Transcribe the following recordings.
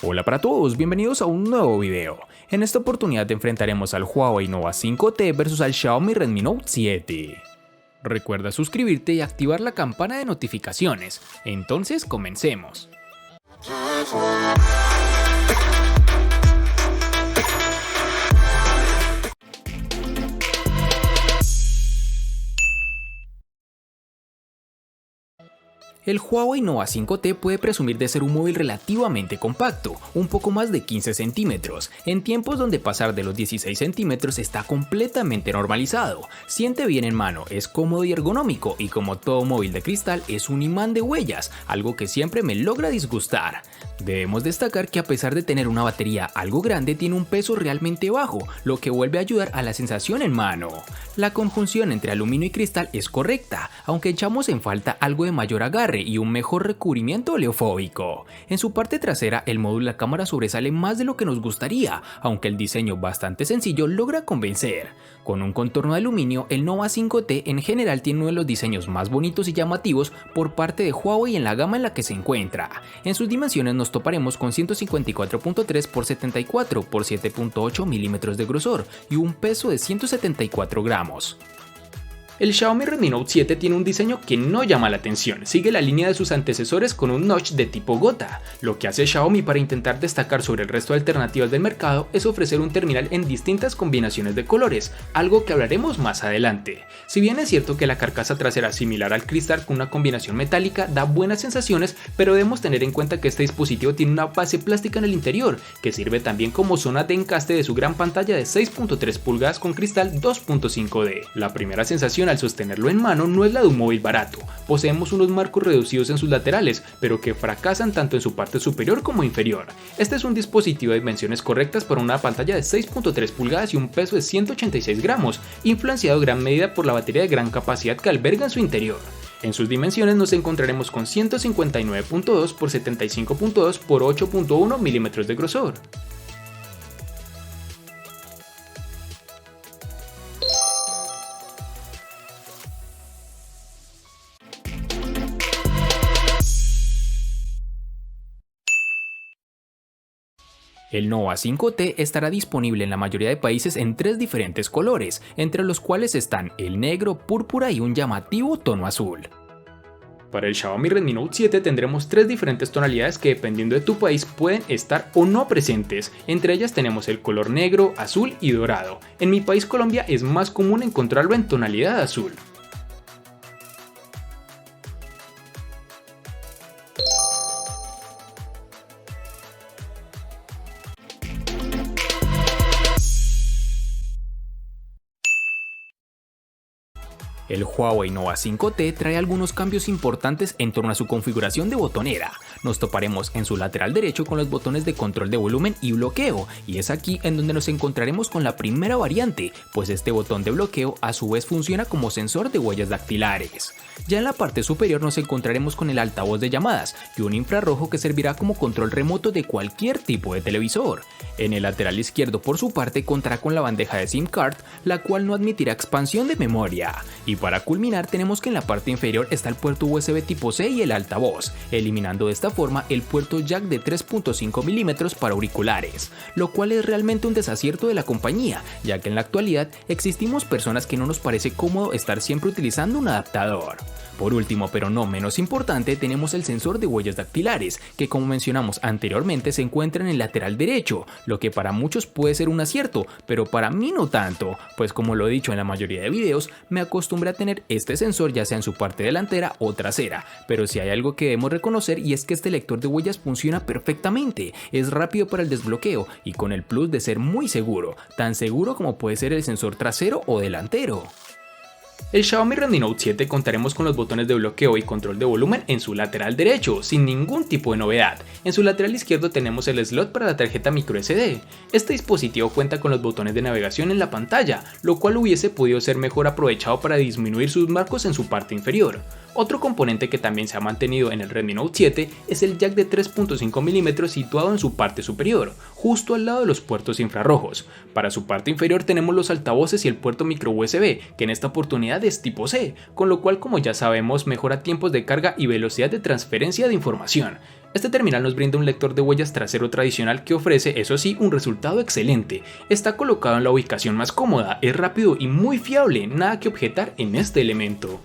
Hola para todos, bienvenidos a un nuevo video. En esta oportunidad enfrentaremos al Huawei Nova 5T versus al Xiaomi Redmi Note 7. Recuerda suscribirte y activar la campana de notificaciones. Entonces comencemos. El Huawei Nova 5T puede presumir de ser un móvil relativamente compacto, un poco más de 15 centímetros, en tiempos donde pasar de los 16 centímetros está completamente normalizado. Siente bien en mano, es cómodo y ergonómico y como todo móvil de cristal es un imán de huellas, algo que siempre me logra disgustar. Debemos destacar que a pesar de tener una batería algo grande tiene un peso realmente bajo, lo que vuelve a ayudar a la sensación en mano. La conjunción entre aluminio y cristal es correcta, aunque echamos en falta algo de mayor agarre y un mejor recubrimiento oleofóbico. En su parte trasera el módulo de la cámara sobresale más de lo que nos gustaría, aunque el diseño bastante sencillo logra convencer. Con un contorno de aluminio, el Nova 5T en general tiene uno de los diseños más bonitos y llamativos por parte de Huawei en la gama en la que se encuentra. En sus dimensiones nos toparemos con 154.3 x 74 x 7.8 milímetros de grosor y un peso de 174 gramos. El Xiaomi Redmi Note 7 tiene un diseño que no llama la atención, sigue la línea de sus antecesores con un notch de tipo gota. Lo que hace Xiaomi para intentar destacar sobre el resto de alternativas del mercado es ofrecer un terminal en distintas combinaciones de colores, algo que hablaremos más adelante. Si bien es cierto que la carcasa trasera similar al cristal con una combinación metálica da buenas sensaciones, pero debemos tener en cuenta que este dispositivo tiene una base plástica en el interior, que sirve también como zona de encaste de su gran pantalla de 6.3 pulgadas con cristal 2.5D. La primera sensación al sostenerlo en mano no es la de un móvil barato. Poseemos unos marcos reducidos en sus laterales, pero que fracasan tanto en su parte superior como inferior. Este es un dispositivo de dimensiones correctas para una pantalla de 6.3 pulgadas y un peso de 186 gramos, influenciado en gran medida por la batería de gran capacidad que alberga en su interior. En sus dimensiones nos encontraremos con 159.2 x 75.2 x 8.1 milímetros de grosor. El Nova 5T estará disponible en la mayoría de países en tres diferentes colores, entre los cuales están el negro, púrpura y un llamativo tono azul. Para el Xiaomi Redmi Note 7 tendremos tres diferentes tonalidades que dependiendo de tu país pueden estar o no presentes. Entre ellas tenemos el color negro, azul y dorado. En mi país Colombia es más común encontrarlo en tonalidad azul. El Huawei Nova 5T trae algunos cambios importantes en torno a su configuración de botonera. Nos toparemos en su lateral derecho con los botones de control de volumen y bloqueo, y es aquí en donde nos encontraremos con la primera variante, pues este botón de bloqueo a su vez funciona como sensor de huellas dactilares. Ya en la parte superior nos encontraremos con el altavoz de llamadas y un infrarrojo que servirá como control remoto de cualquier tipo de televisor. En el lateral izquierdo por su parte contará con la bandeja de SIM card, la cual no admitirá expansión de memoria. Y para culminar tenemos que en la parte inferior está el puerto USB tipo C y el altavoz, eliminando de esta forma el puerto jack de 3.5 milímetros para auriculares, lo cual es realmente un desacierto de la compañía, ya que en la actualidad existimos personas que no nos parece cómodo estar siempre utilizando un adaptador. Por último, pero no menos importante, tenemos el sensor de huellas dactilares, que como mencionamos anteriormente se encuentra en el lateral derecho, lo que para muchos puede ser un acierto, pero para mí no tanto, pues como lo he dicho en la mayoría de videos, me acostumbré a tener este sensor ya sea en su parte delantera o trasera, pero si hay algo que debemos reconocer y es que este lector de huellas funciona perfectamente, es rápido para el desbloqueo y con el plus de ser muy seguro, tan seguro como puede ser el sensor trasero o delantero. El Xiaomi Redmi Note 7 contaremos con los botones de bloqueo y control de volumen en su lateral derecho, sin ningún tipo de novedad. En su lateral izquierdo tenemos el slot para la tarjeta microSD. Este dispositivo cuenta con los botones de navegación en la pantalla, lo cual hubiese podido ser mejor aprovechado para disminuir sus marcos en su parte inferior. Otro componente que también se ha mantenido en el Redmi Note 7 es el jack de 3.5 mm situado en su parte superior, justo al lado de los puertos infrarrojos. Para su parte inferior tenemos los altavoces y el puerto micro USB, que en esta oportunidad es tipo C, con lo cual, como ya sabemos, mejora tiempos de carga y velocidad de transferencia de información. Este terminal nos brinda un lector de huellas trasero tradicional que ofrece, eso sí, un resultado excelente. Está colocado en la ubicación más cómoda, es rápido y muy fiable, nada que objetar en este elemento.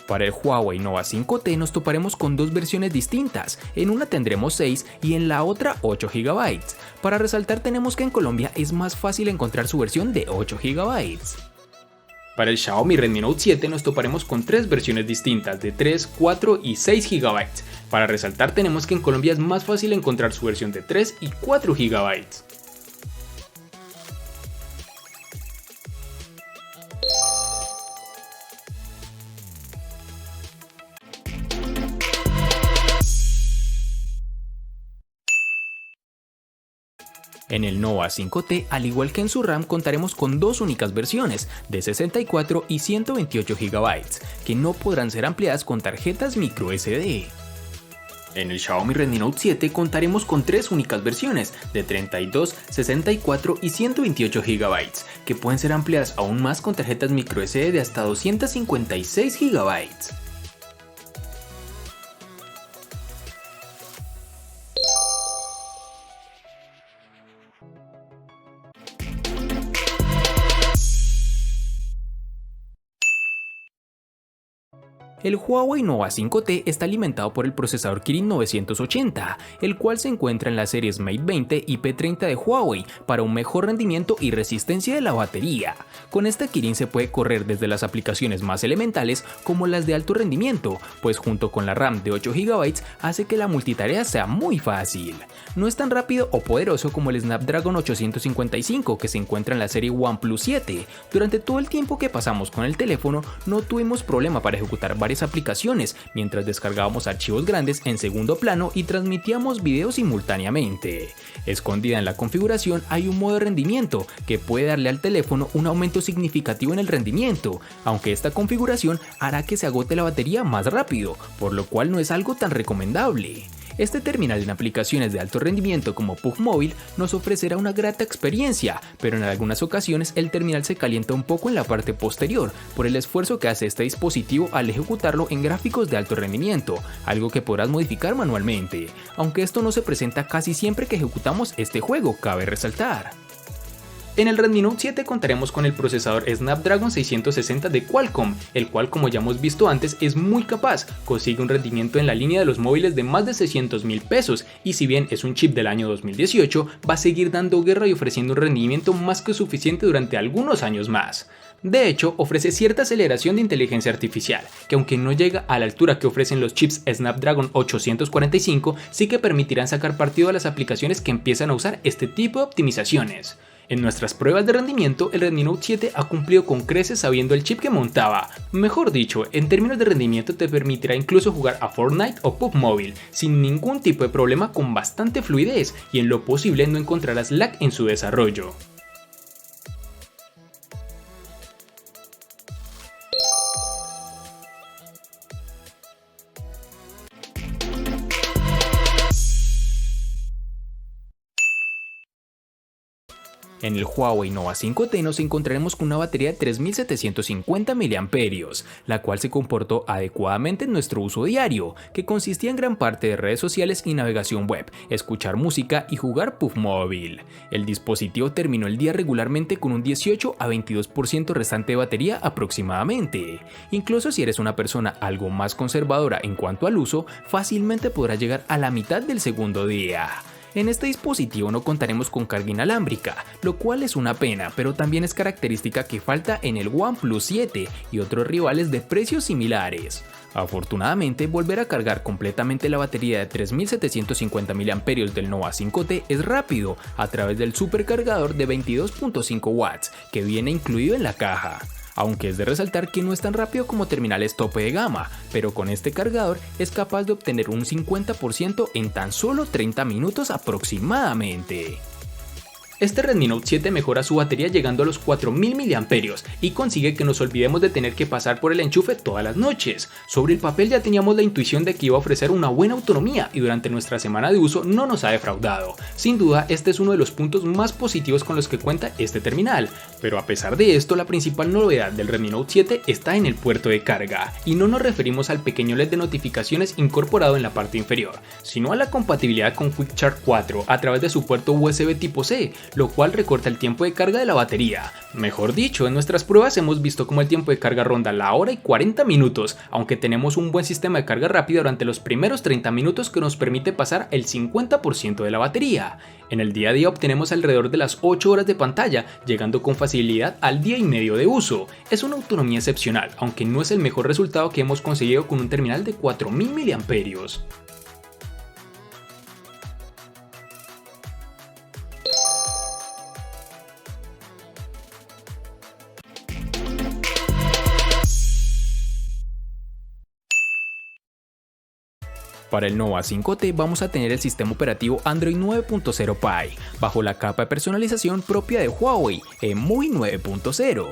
Para el Huawei Nova 5T nos toparemos con dos versiones distintas, en una tendremos 6 y en la otra 8 GB. Para resaltar tenemos que en Colombia es más fácil encontrar su versión de 8 GB. Para el Xiaomi Redmi Note 7 nos toparemos con tres versiones distintas de 3, 4 y 6 GB. Para resaltar tenemos que en Colombia es más fácil encontrar su versión de 3 y 4 GB. En el Nova 5T, al igual que en su RAM, contaremos con dos únicas versiones, de 64 y 128 GB, que no podrán ser ampliadas con tarjetas microSD. En el Xiaomi Redmi Note 7 contaremos con tres únicas versiones, de 32, 64 y 128 GB, que pueden ser ampliadas aún más con tarjetas microSD de hasta 256 GB. El Huawei Nova 5T está alimentado por el procesador Kirin 980, el cual se encuentra en las series Mate 20 y P30 de Huawei para un mejor rendimiento y resistencia de la batería. Con este Kirin se puede correr desde las aplicaciones más elementales como las de alto rendimiento, pues junto con la RAM de 8 GB hace que la multitarea sea muy fácil. No es tan rápido o poderoso como el Snapdragon 855 que se encuentra en la serie OnePlus 7. Durante todo el tiempo que pasamos con el teléfono no tuvimos problema para ejecutar varias aplicaciones mientras descargábamos archivos grandes en segundo plano y transmitíamos videos simultáneamente. Escondida en la configuración hay un modo de rendimiento que puede darle al teléfono un aumento significativo en el rendimiento, aunque esta configuración hará que se agote la batería más rápido, por lo cual no es algo tan recomendable. Este terminal en aplicaciones de alto rendimiento como PUBG Mobile nos ofrecerá una grata experiencia, pero en algunas ocasiones el terminal se calienta un poco en la parte posterior por el esfuerzo que hace este dispositivo al ejecutarlo en gráficos de alto rendimiento, algo que podrás modificar manualmente, aunque esto no se presenta casi siempre que ejecutamos este juego, cabe resaltar. En el Redmi Note 7 contaremos con el procesador Snapdragon 660 de Qualcomm, el cual, como ya hemos visto antes, es muy capaz, consigue un rendimiento en la línea de los móviles de más de 600.000 pesos y si bien es un chip del año 2018, va a seguir dando guerra y ofreciendo un rendimiento más que suficiente durante algunos años más. De hecho, ofrece cierta aceleración de inteligencia artificial, que aunque no llega a la altura que ofrecen los chips Snapdragon 845, sí que permitirán sacar partido a las aplicaciones que empiezan a usar este tipo de optimizaciones. En nuestras pruebas de rendimiento, el Redmi Note 7 ha cumplido con creces sabiendo el chip que montaba. Mejor dicho, en términos de rendimiento te permitirá incluso jugar a Fortnite o PUBG Mobile sin ningún tipo de problema, con bastante fluidez, y en lo posible no encontrarás lag en su desarrollo. En el Huawei Nova 5T nos encontraremos con una batería de 3750 mAh, la cual se comportó adecuadamente en nuestro uso diario, que consistía en gran parte de redes sociales y navegación web, escuchar música y jugar PUBG Mobile. El dispositivo terminó el día regularmente con un 18 a 22% restante de batería aproximadamente. Incluso si eres una persona algo más conservadora en cuanto al uso, fácilmente podrás llegar a la mitad del segundo día. En este dispositivo no contaremos con carga inalámbrica, lo cual es una pena, pero también es característica que falta en el OnePlus 7 y otros rivales de precios similares. Afortunadamente, volver a cargar completamente la batería de 3750 mAh del Nova 5T es rápido a través del supercargador de 22.5 watts que viene incluido en la caja. Aunque es de resaltar que no es tan rápido como terminales tope de gama, pero con este cargador es capaz de obtener un 50% en tan solo 30 minutos aproximadamente. Este Redmi Note 7 mejora su batería llegando a los 4000 mAh y consigue que nos olvidemos de tener que pasar por el enchufe todas las noches. Sobre el papel ya teníamos la intuición de que iba a ofrecer una buena autonomía y durante nuestra semana de uso no nos ha defraudado. Sin duda, este es uno de los puntos más positivos con los que cuenta este terminal, pero a pesar de esto, la principal novedad del Redmi Note 7 está en el puerto de carga, y no nos referimos al pequeño LED de notificaciones incorporado en la parte inferior, sino a la compatibilidad con Quick Charge 4 a través de su puerto USB tipo C, lo cual recorta el tiempo de carga de la batería. Mejor dicho, en nuestras pruebas hemos visto cómo el tiempo de carga ronda la hora y 40 minutos, aunque tenemos un buen sistema de carga rápida durante los primeros 30 minutos que nos permite pasar el 50% de la batería. En el día a día obtenemos alrededor de las 8 horas de pantalla, llegando con facilidad al día y medio de uso. Es una autonomía excepcional, aunque no es el mejor resultado que hemos conseguido con un terminal de 4000 mAh. Para el Nova 5T vamos a tener el sistema operativo Android 9.0 Pie, bajo la capa de personalización propia de Huawei, EMUI 9.0.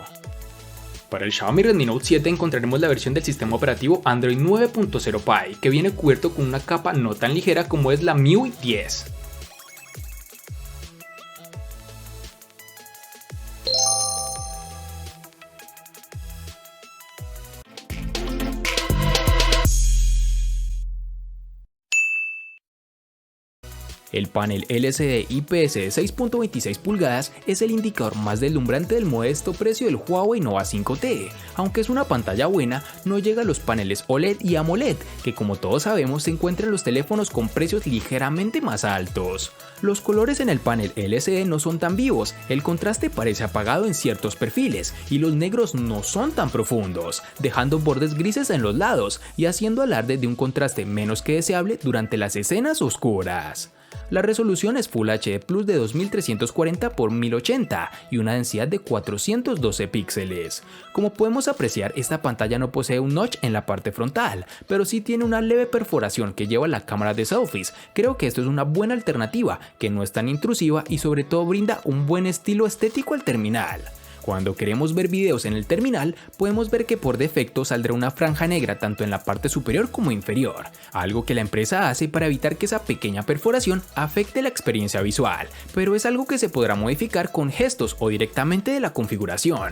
Para el Xiaomi Redmi Note 7 encontraremos la versión del sistema operativo Android 9.0 Pie, que viene cubierto con una capa no tan ligera como es la MIUI 10. El panel LCD IPS de 6.26 pulgadas es el indicador más deslumbrante del modesto precio del Huawei Nova 5T. Aunque es una pantalla buena, no llega a los paneles OLED y AMOLED, que como todos sabemos se encuentran en los teléfonos con precios ligeramente más altos. Los colores en el panel LCD no son tan vivos, el contraste parece apagado en ciertos perfiles y los negros no son tan profundos, dejando bordes grises en los lados y haciendo alarde de un contraste menos que deseable durante las escenas oscuras. La resolución es Full HD Plus de 2340 x 1080 y una densidad de 412 píxeles. Como podemos apreciar, esta pantalla no posee un notch en la parte frontal, pero sí tiene una leve perforación que lleva la cámara de selfies. Creo que esto es una buena alternativa, que no es tan intrusiva y sobre todo brinda un buen estilo estético al terminal. Cuando queremos ver videos en el terminal, podemos ver que por defecto saldrá una franja negra tanto en la parte superior como inferior, algo que la empresa hace para evitar que esa pequeña perforación afecte la experiencia visual, pero es algo que se podrá modificar con gestos o directamente de la configuración.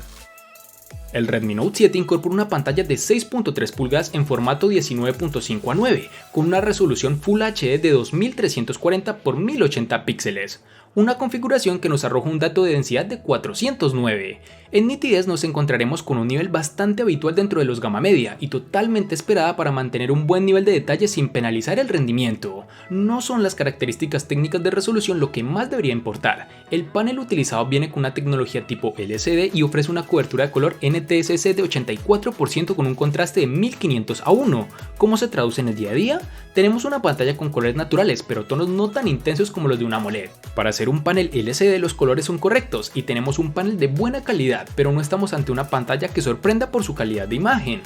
El Redmi Note 7 incorpora una pantalla de 6.3 pulgadas en formato 19.5:9, con una resolución Full HD de 2340 x 1080 píxeles, una configuración que nos arroja un dato de densidad de 409. En nitidez nos encontraremos con un nivel bastante habitual dentro de los gama media y totalmente esperada para mantener un buen nivel de detalle sin penalizar el rendimiento. No son las características técnicas de resolución lo que más debería importar. El panel utilizado viene con una tecnología tipo LCD y ofrece una cobertura de color NTSC de 84% con un contraste de 1500:1. ¿Cómo se traduce en el día a día? Tenemos una pantalla con colores naturales, pero tonos no tan intensos como los de una AMOLED. Para hacer un panel LCD los colores son correctos y tenemos un panel de buena calidad, pero no estamos ante una pantalla que sorprenda por su calidad de imagen.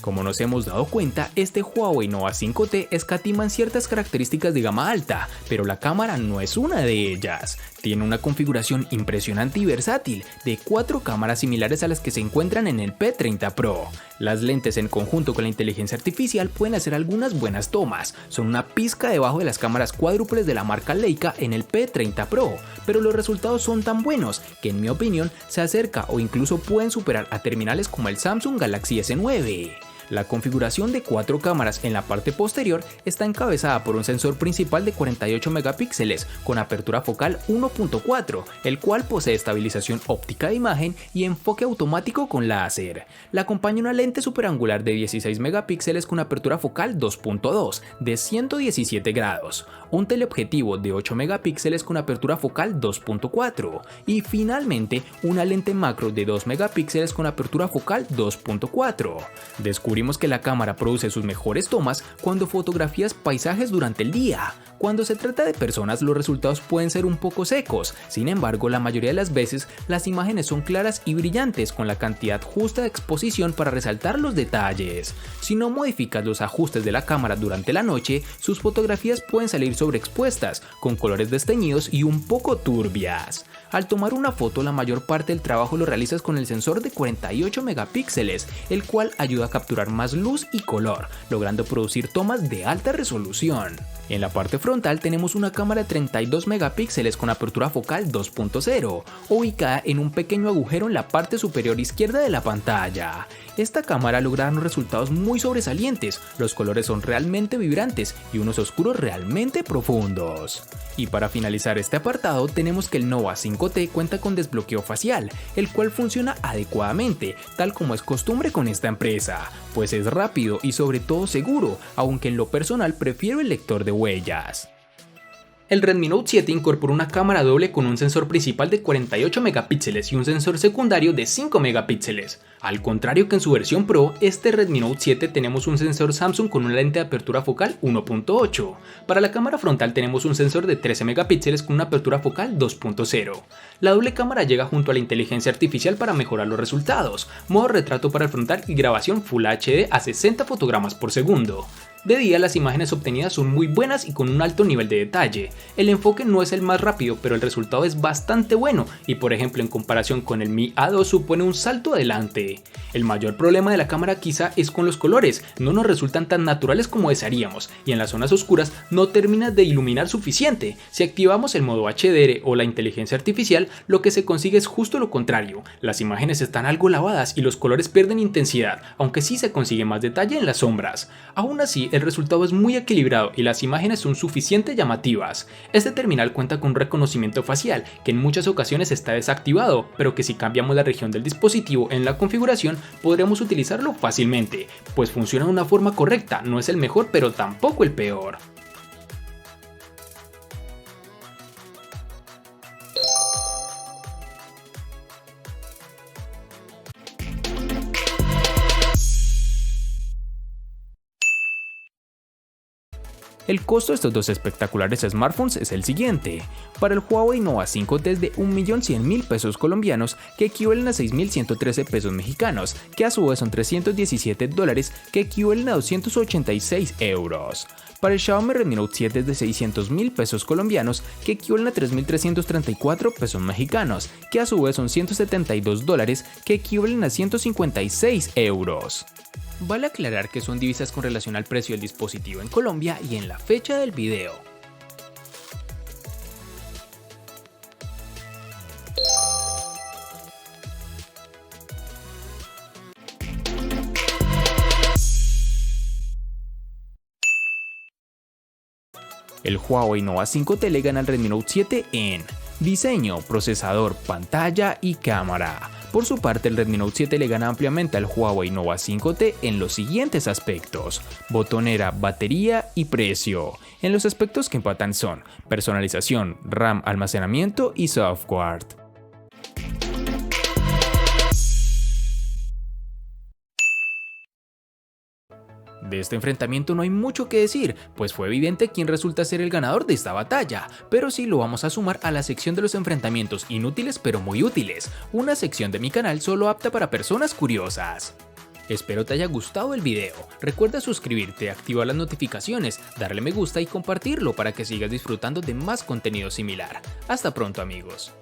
Como nos hemos dado cuenta, este Huawei Nova 5T escatima en ciertas características de gama alta, pero la cámara no es una de ellas. Tiene una configuración impresionante y versátil, de 4 cámaras similares a las que se encuentran en el P30 Pro. Las lentes en conjunto con la inteligencia artificial pueden hacer algunas buenas tomas, son una pizca debajo de las cámaras cuádruples de la marca Leica en el P30 Pro, pero los resultados son tan buenos que en mi opinión se acerca o incluso pueden superar a terminales como el Samsung Galaxy S9. La configuración de 4 cámaras en la parte posterior está encabezada por un sensor principal de 48 megapíxeles con apertura focal 1.4, el cual posee estabilización óptica de imagen y enfoque automático con láser. La acompaña una lente superangular de 16 megapíxeles con apertura focal 2.2 de 117 grados, un teleobjetivo de 8 megapíxeles con apertura focal 2.4 y finalmente una lente macro de 2 megapíxeles con apertura focal 2.4. Descubrimos descubrimos que la cámara produce sus mejores tomas cuando fotografías paisajes durante el día. Cuando se trata de personas, los resultados pueden ser un poco secos, sin embargo, la mayoría de las veces las imágenes son claras y brillantes con la cantidad justa de exposición para resaltar los detalles. Si no modificas los ajustes de la cámara durante la noche, sus fotografías pueden salir sobreexpuestas, con colores desteñidos y un poco turbias. Al tomar una foto, la mayor parte del trabajo lo realizas con el sensor de 48 megapíxeles, el cual ayuda a capturar más luz y color, logrando producir tomas de alta resolución. En la parte frontal tenemos una cámara de 32 megapíxeles con apertura focal 2.0, ubicada en un pequeño agujero en la parte superior izquierda de la pantalla. Esta cámara logra darnos resultados muy sobresalientes, los colores son realmente vibrantes y unos oscuros realmente profundos. Y para finalizar este apartado tenemos que el Nova 5T cuenta con desbloqueo facial, el cual funciona adecuadamente, tal como es costumbre con esta empresa, pues es rápido y sobre todo seguro, aunque en lo personal prefiero el lector de huellas. El Redmi Note 7 incorpora una cámara doble con un sensor principal de 48 megapíxeles y un sensor secundario de 5 megapíxeles. Al contrario que en su versión Pro, este Redmi Note 7 tenemos un sensor Samsung con una lente de apertura focal 1.8. Para la cámara frontal tenemos un sensor de 13 megapíxeles con una apertura focal 2.0. La doble cámara llega junto a la inteligencia artificial para mejorar los resultados, modo retrato para el frontal y grabación Full HD a 60 fotogramas por segundo. De día las imágenes obtenidas son muy buenas y con un alto nivel de detalle. El enfoque no es el más rápido, pero el resultado es bastante bueno y por ejemplo en comparación con el Mi A2 supone un salto adelante. El mayor problema de la cámara quizá es con los colores, no nos resultan tan naturales como desearíamos y en las zonas oscuras no termina de iluminar suficiente. Si activamos el modo HDR o la inteligencia artificial, lo que se consigue es justo lo contrario, las imágenes están algo lavadas y los colores pierden intensidad, aunque sí se consigue más detalle en las sombras. Aún así, el resultado es muy equilibrado y las imágenes son suficientemente llamativas. Este terminal cuenta con un reconocimiento facial que en muchas ocasiones está desactivado, pero que si cambiamos la región del dispositivo en la configuración podremos utilizarlo fácilmente, pues funciona de una forma correcta, no es el mejor pero tampoco el peor. El costo de estos dos espectaculares smartphones es el siguiente. Para el Huawei Nova 5T es de 1.100.000 pesos colombianos, que equivalen a 6.113 pesos mexicanos, que a su vez son $317, que equivalen a 286 euros. Para el Xiaomi Redmi Note 7 es de 600.000 pesos colombianos, que equivalen a 3.334 pesos mexicanos, que a su vez son $172, que equivalen a 156 euros. Vale aclarar que son divisas con relación al precio del dispositivo en Colombia y en la fecha del video. El Huawei Nova 5T le gana al Redmi Note 7 en diseño, procesador, pantalla y cámara. Por su parte, el Redmi Note 7 le gana ampliamente al Huawei Nova 5T en los siguientes aspectos: botonera, batería y precio. En los aspectos que empatan son personalización, RAM, almacenamiento y software. De este enfrentamiento no hay mucho que decir, pues fue evidente quién resulta ser el ganador de esta batalla, pero sí lo vamos a sumar a la sección de los enfrentamientos inútiles pero muy útiles, una sección de mi canal solo apta para personas curiosas. Espero te haya gustado el video, recuerda suscribirte, activar las notificaciones, darle me gusta y compartirlo para que sigas disfrutando de más contenido similar. Hasta pronto amigos.